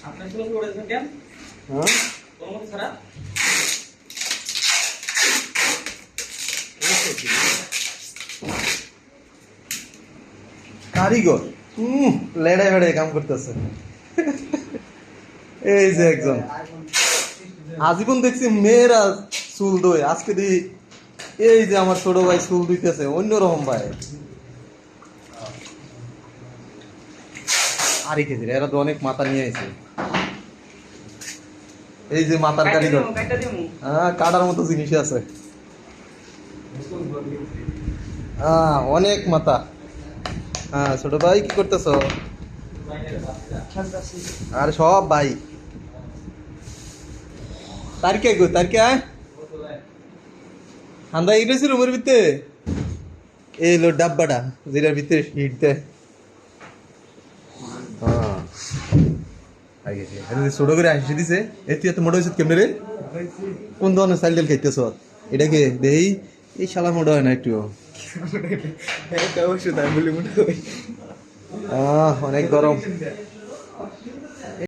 আপনার ছিল ওড়েছেন কেন? হ্যাঁ কোন মতে ছাড়া কারিগর লেড়াই বেড়াই কাম করতেছে। এই যে একজন আজীবন দেখছি মেয়েরা চুল দই, আজকে দি এই যে আমার ছোট ভাই চুল দিতেছে অন্যরকম ভাই। আরে কেজি এরা তো অনেক মাথা নিয়ে আইছে। এই যে মাথার কারিগর, হ্যাঁ কাটার মতো জিনিস আছে, অনেক মাথা। হ্যাঁ ছোট ভাই কি করতেছ? আর সব ভাই তারিখে গো তারিখে ঠান্ডা গেছি রুমের ভিতরে, এই লো ডাব্বাটা যেটার ভিতরে হিট দেয়। হ্যাঁ ছোট করে হাসি দিছে। এত এত মোটা হয়েছে কেমনে রে? কোন ধরনের চাল ডাল খাইতেছ? এটাকে দেই এই শালা মোটা হয় না একটু। অনেক গরম।